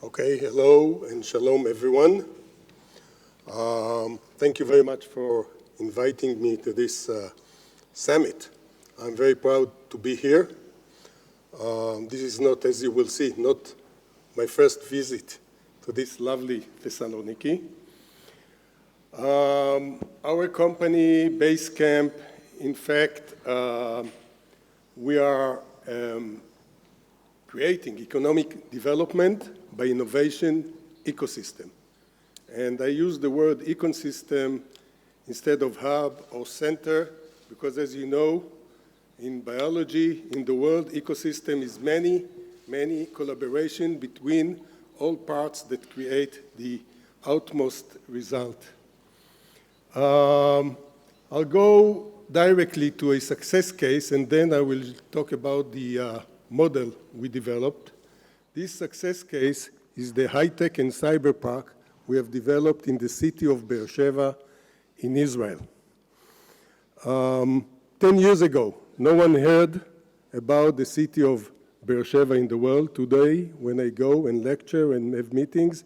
Okay, hello and shalom everyone. Thank you very much for inviting me to this summit. I'm very proud to be here. This is not, as you will see, not my first visit to this lovely Thessaloniki. Our company, BaseCamp, in fact, we are creating economic development by innovation ecosystem. And I use the word ecosystem instead of hub or center, because as you know, in biology, in the world, ecosystem is many collaboration between all parts that create the outmost result. I'll go directly to a success case, and then I will talk about the model we developed. This success case is the high-tech and cyber park we have developed in the city of Sheva in Israel. 10 years ago, no one heard about the city of Sheva in the world. Today, when I go and lecture and have meetings,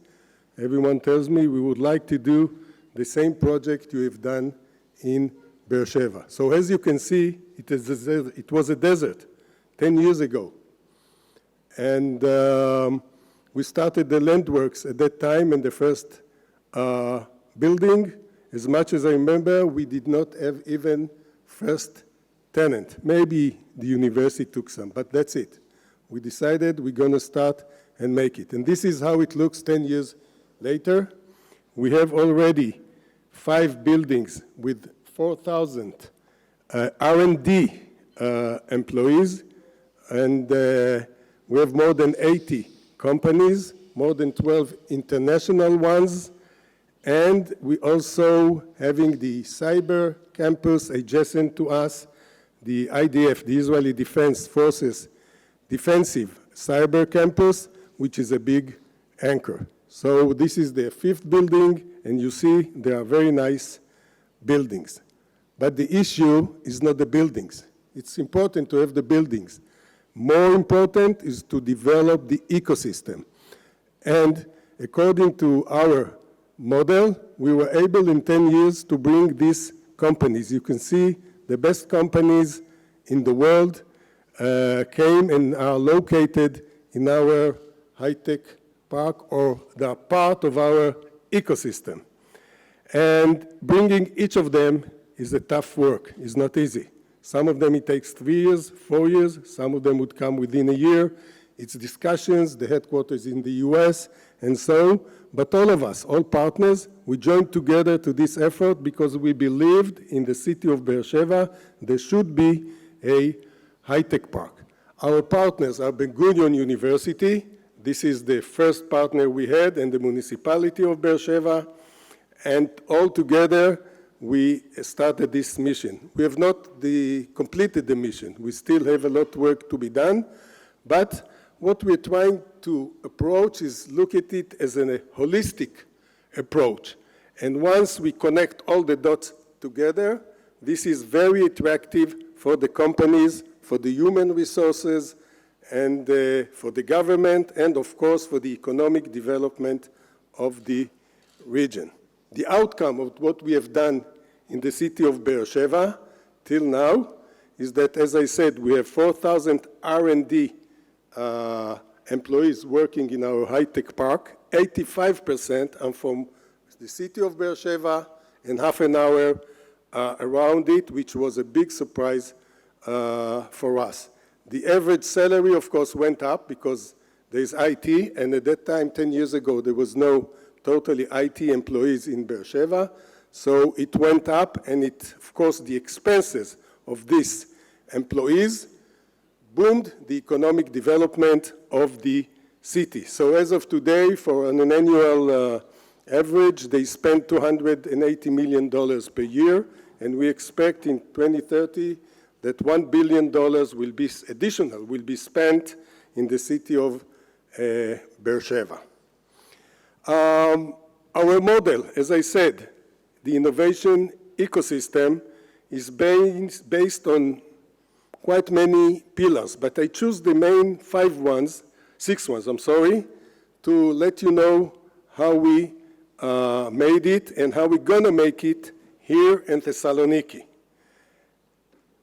everyone tells me we would like to do the same project you have done in Sheva. So as you can see, it was a desert 10 years ago. And we started the land works at that time, and the first building, as much as I remember, we did not have even first tenant. Maybe the university took some, but that's it. We decided we're going to start and make it. And this is how it looks 10 years later. We have already 5 buildings with 4,000 R&D employees, and we have more than 80 companies, more than 12 international ones, and we also having the cyber campus adjacent to us, the IDF, the Israeli Defense Forces defensive cyber campus, which is a big anchor. So this is the 5th building, and you see they are very nice buildings. But the issue is not the buildings. It's important to have the buildings. More important is to develop the ecosystem. And according to our model, we were able in 10 years to bring these companies. You can see the best companies in the world came and are located in our high-tech park, or they are part of our ecosystem. And bringing each of them is a tough work. It's not easy. Some of them it takes 3 years, 4 years. Some of them would come within a year. It's discussions, the headquarters in the US, and so. But all of us, all partners, we joined together to this effort because we believed in the city of Sheva there should be a high-tech park. Our partners are Ben Gurion University. This is the first partner we had, and the municipality of Sheva. And all together, we started this mission. We have not completed the mission. We still have a lot of work to be done. But what we're trying to approach is look at it as a holistic approach. And once we connect all the dots together, this is very attractive for the companies, for the human resources, and for the government, and of course for the economic development of the region. The outcome of what we have done in the city of Sheva till now is that, as I said, we have 4,000 R&D employees working in our high-tech park. 85% are from the city of Sheva, and half an hour around it, which was a big surprise for us. The average salary, of course, went up because there's IT, and at that time, 10 years ago, there was no totally IT employees in Sheva. So it went up, and of course, the expenses of these employees boomed the economic development of the city. So as of today, for an annual average, they spend $280 million per year, and we expect in 2030 that $1 billion will be additional, will be spent in the city of Sheva. Our model, as I said, the innovation ecosystem is based on quite many pillars, but I choose the main 6 ones, to let you know how we made it and how we're going to make it here in Thessaloniki.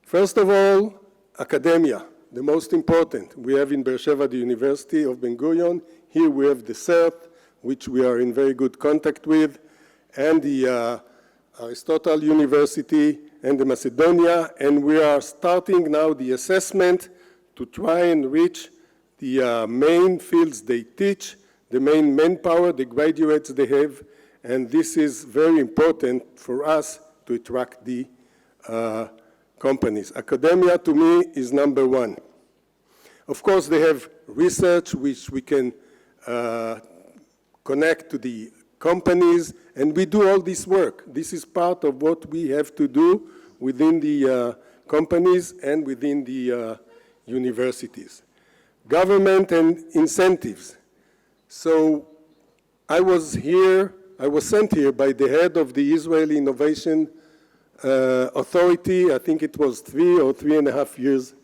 First of all, academia, the most important. We have in Beersheba the University of Ben Gurion. Here we have the CERT, which we are in very good contact with, and the Aristotle University and the Macedonia, and we are starting now the assessment to try and reach the main fields they teach, the main manpower, the graduates they have, and this is very important for us to attract the companies. Academia, to me, is number one. Of course, they have research which we can connect to the companies, and we do all this work. This is part of what we have to do within the companies and within the universities. Government and incentives. So I was sent here by the head of the Israeli Innovation Authority. I think it was 3 or 3.5 years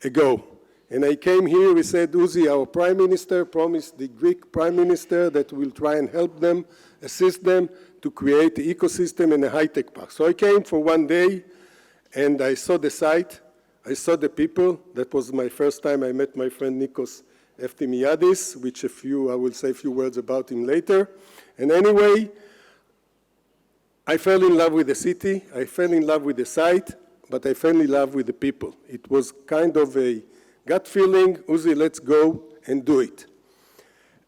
ago. And I came here, we said, Uzi, our prime minister, promised the Greek prime minister that we'll try and help them, assist them to create the ecosystem in a high-tech park. So I came for one day, and I saw the site, I saw the people. That was my first time I met my friend Nikos Eftimiadis, which I will say a few words about him later. And anyway, I fell in love with the city, I fell in love with the site, but I fell in love with the people. It was kind of a gut feeling, Uzi, let's go and do it.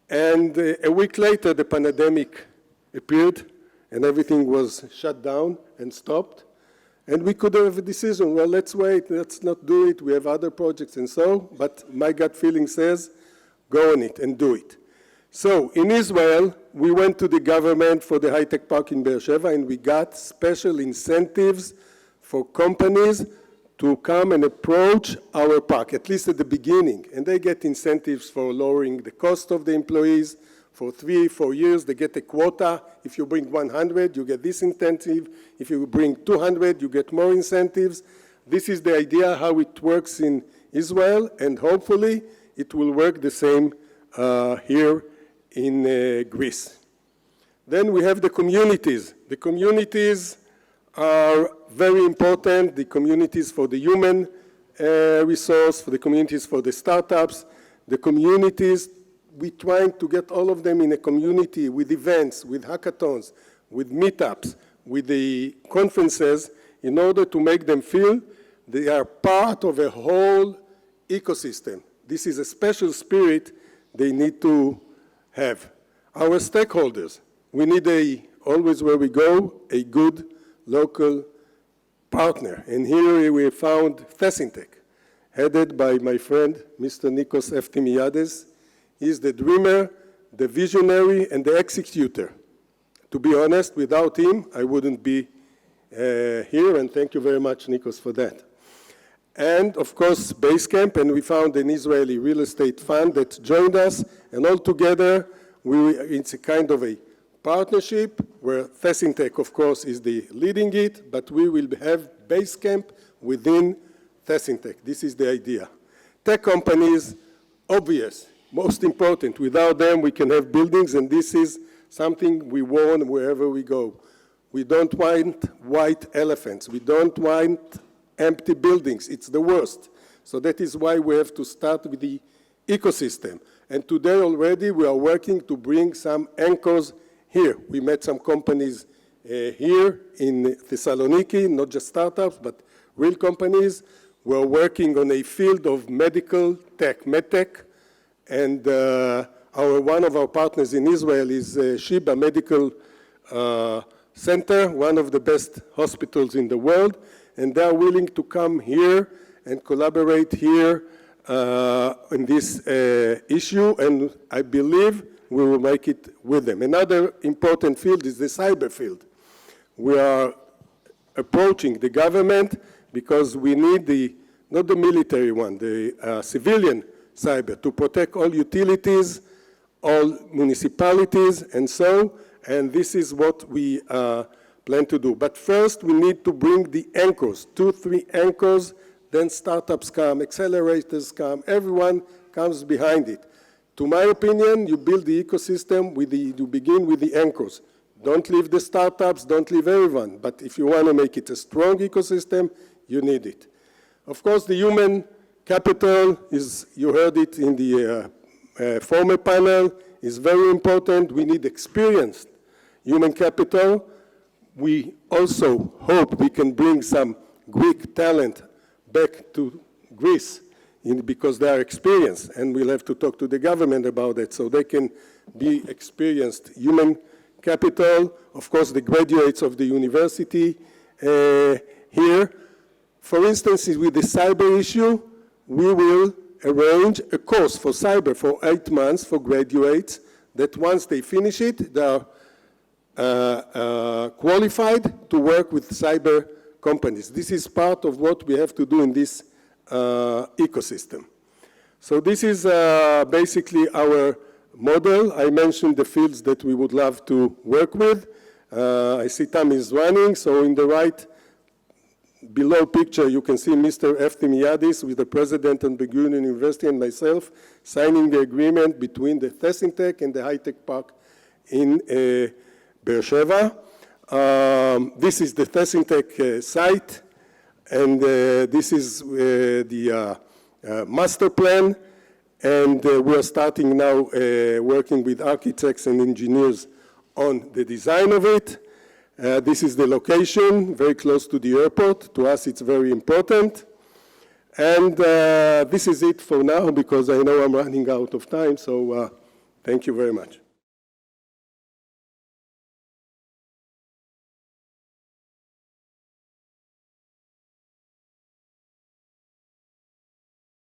And a week later, the pandemic appeared, and everything was shut down and stopped. And we could have a decision, well, let's wait, let's not do it, we have other projects and so, but my gut feeling says, go on it and do it. So in Israel, we went to the government for the high-tech park in Beersheba, and we got special incentives for companies to come and approach our park, at least at the beginning. And they get incentives for lowering the cost of the employees. For 3-4 years, they get a quota. If you bring 100, you get this incentive. If you bring 200, you get more incentives. This is the idea how it works in Israel, and hopefully it will work the same here in Greece. Then we have the communities. The communities are very important, the communities for the human resource, for the communities for the startups, the communities, we're trying to get all of them in a community with events, with hackathons, with meetups, with the conferences, in order to make them feel they are part of a whole ecosystem. This is a special spirit they need to have. Our stakeholders, we need always where we go, a good local partner. And here we found Thesintech, headed by my friend, Mr. Nikos Eftimiadis. He's the dreamer, the visionary, and the executor. To be honest, without him, I wouldn't be here, and thank you very much, Nikos, for that. And, of course, BaseCamp, and we found an Israeli real estate fund that joined us, and all together, it's a kind of a partnership where Thesintech, of course, is the leading it, but we will have BaseCamp within Thesintech. This is the idea. Tech companies, obvious, most important. Without them, we can have buildings, and this is something we warn wherever we go. We don't want white elephants. We don't want empty buildings. It's the worst. So that is why we have to start with the ecosystem. And today already we are working to bring some anchors here. We met some companies here in Thessaloniki, not just startups, but real companies. We're working on a field of medical tech, medtech, and one of our partners in Israel is Sheva Medical Center, one of the best hospitals in the world, and they're willing to come here and collaborate here in this issue, and I believe we will make it with them. Another important field is the cyber field. We are approaching the government because we need not the military one, the civilian cyber, to protect all utilities, all municipalities, and this is what we plan to do. But first, we need to bring the anchors, 2-3 anchors, then startups come, accelerators come, everyone comes behind it, to my opinion, you build the ecosystem you begin with the anchors. Don't leave the startups, don't leave everyone. But if you want to make it a strong ecosystem, you need it. Of course, the human capital is, you heard it in the former panel, is very important. We need experienced human capital. We also hope we can bring some Greek talent back to Greece because they are experienced, and we'll have to talk to the government about that so they can be experienced human capital. Of course, the graduates of the university here. For instance, with the cyber issue, we will arrange a course for cyber for 8 months for graduates that once they finish it, they are qualified to work with cyber companies. This is part of what we have to do in this ecosystem. So this is basically our model. I mentioned the fields that we would love to work with. I see Tam is running, so in the right below picture, you can see Mr. Eftimiadis with the president of Ben-Gurion University and myself signing the agreement between the Thessaloniki and the high-tech park in Be'er Sheva. This is the Thessaloniki site, and this is the master plan, and we are starting now working with architects and engineers on the design of it. This is the location, very close to the airport. To us, it's very important. And this is it for now, because I know I'm running out of time, so thank you very much.